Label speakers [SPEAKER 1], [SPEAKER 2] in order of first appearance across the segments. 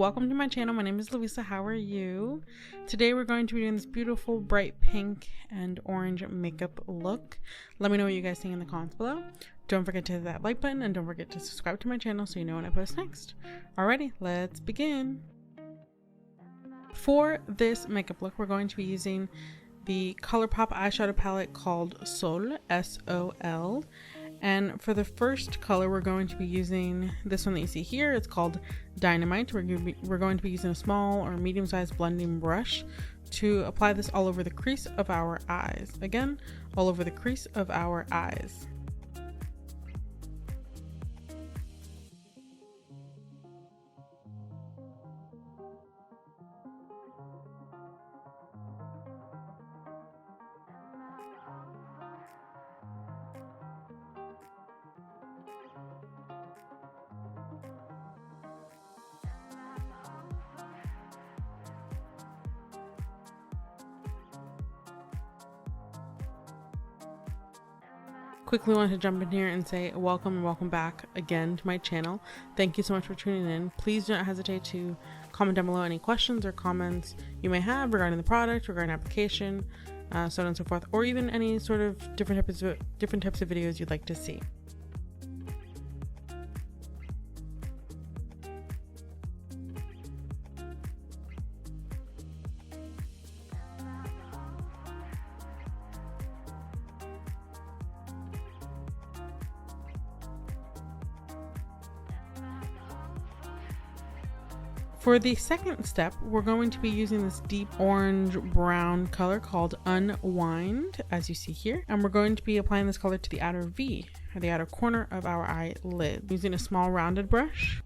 [SPEAKER 1] welcome to my channel. My name is Luisa. How are you? Today we're going to be doing this beautiful bright pink and orange makeup look. Let me know what you guys think in the comments below. Don't forget to hit that like button and don't forget to subscribe to my channel so you know when I post next. Alrighty, let's begin. For this makeup look, we're going to be using the ColourPop eyeshadow palette called Sol, S-O-L. And for the first color, we're going to be using this one that you see here. It's called Dynamite. We're going to be using a small or medium-sized blending brush to apply this all over the crease of our eyes. Again, all over the crease of our eyes. Quickly wanted to jump in here and say welcome and welcome back again to my channel. Thank you so much for tuning in. Please do not hesitate to comment down below any questions or comments you may have regarding the product, regarding application, so on and so forth, or even any sort of different types of videos you'd like to see. For the second step, we're going to be using this deep orange brown color called Unwind, as you see here. And we're going to be applying this color to the outer V, or the outer corner of our eyelid, using a small rounded brush.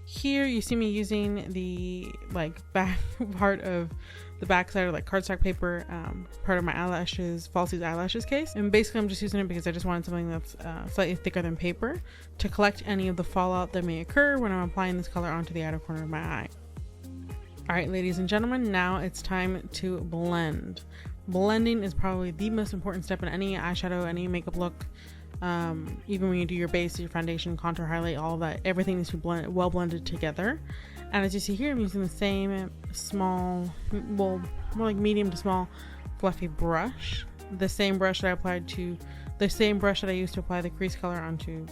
[SPEAKER 1] Here you see me using the back part of the back side of cardstock paper, part of my eyelashes, falsies eyelashes case. And basically I'm just using it because I just wanted something that's slightly thicker than paper to collect any of the fallout that may occur when I'm applying this color onto the outer corner of my eye. Alright, ladies and gentlemen, now it's time to blend. Blending is probably the most important step in any eyeshadow, any makeup look. Even when you do your base, your foundation, contour, highlight, all of that, everything needs to be well blended together. And as you see here, I'm using the same small, well, more like medium to small fluffy brush. The same brush that I used to apply the crease color onto,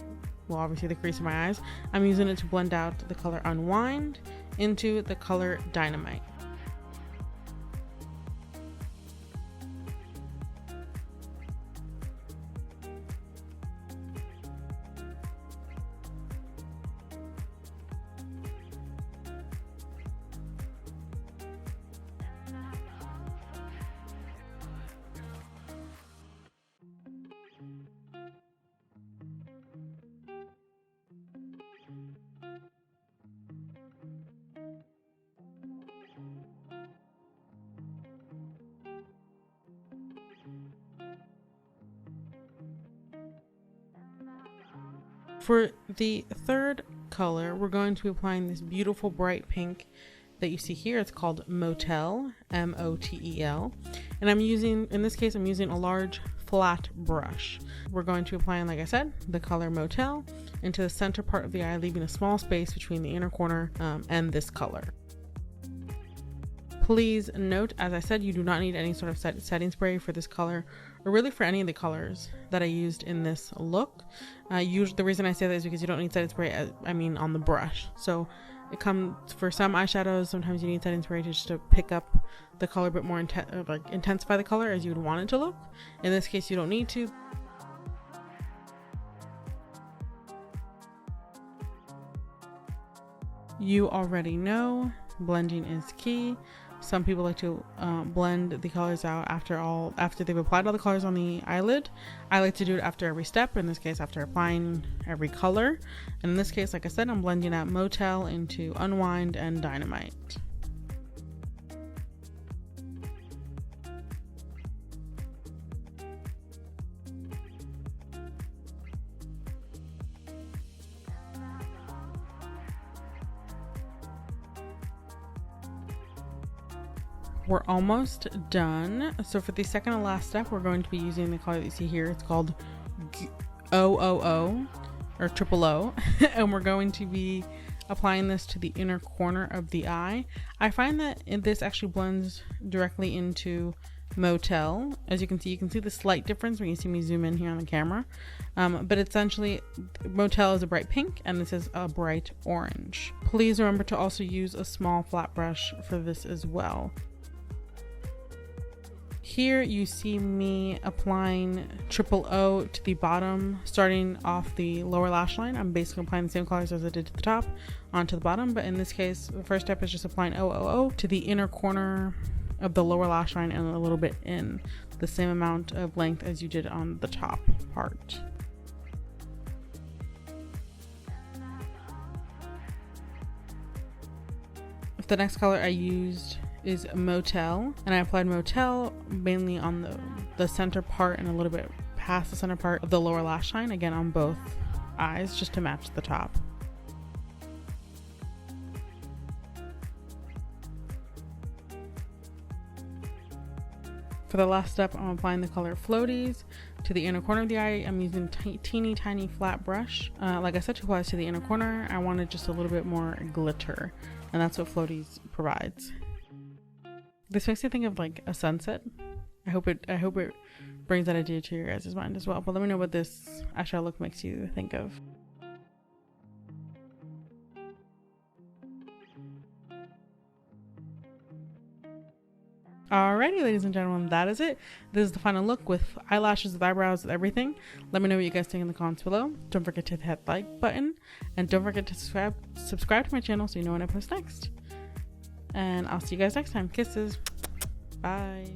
[SPEAKER 1] well, obviously the crease of my eyes. I'm using it to blend out the color Unwind into the color Dynamite. For the third color, we're going to be applying this beautiful bright pink that you see here. It's called Motel, M-O-T-E-L. And in this case, I'm using a large flat brush. We're going to be applying, like I said, the color Motel into the center part of the eye, leaving a small space between the inner corner and this color. Please note, as I said, you do not need any sort of setting spray for this color, or really for any of the colors that I used in this look. The reason I say that is because you don't need setting spray, on the brush. So it comes for some eyeshadows, sometimes you need setting spray just to pick up the color a bit more, intensify the color as you would want it to look. In this case, you don't need to. You already know blending is key. Some people like to blend the colors out after they've applied all the colors on the eyelid. I like to do it after every step, in this case after applying every color. And in this case, like I said, I'm blending out Motel into Unwind and Dynamite. We're almost done. So for the second and last step, we're going to be using the color that you see here. It's called OOO or triple O. And we're going to be applying this to the inner corner of the eye. I find that this actually blends directly into motel. As you can see the slight difference when you see me zoom in here on the camera, but essentially motel is a bright pink and this is a bright orange. Please remember to also use a small flat brush for this as well. Here you see me applying triple O to the bottom, starting off the lower lash line. I'm basically applying the same colors as I did to the top onto the bottom, but in this case the first step is just applying O to the inner corner of the lower lash line and a little bit in, the same amount of length as you did on the top part. The next color I used is Motel, and I applied Motel mainly on the center part and a little bit past the center part of the lower lash line, again on both eyes, just to match the top. For the last step, I'm applying the color Floaties to the inner corner of the eye. I'm using teeny tiny flat brush. Like I said, to apply to the inner corner, I wanted just a little bit more glitter, and that's what Floaties provides. This makes me think of like a sunset. I hope it brings that idea to your guys' mind as well. But let me know what this eyeshadow look makes you think of. Alrighty, ladies and gentlemen, that is it. This is the final look with eyelashes, with eyebrows, with everything. Let me know what you guys think in the comments below. Don't forget to hit that like button, and don't forget to subscribe to my channel so you know when I post next. And I'll see you guys next time. Kisses. Bye.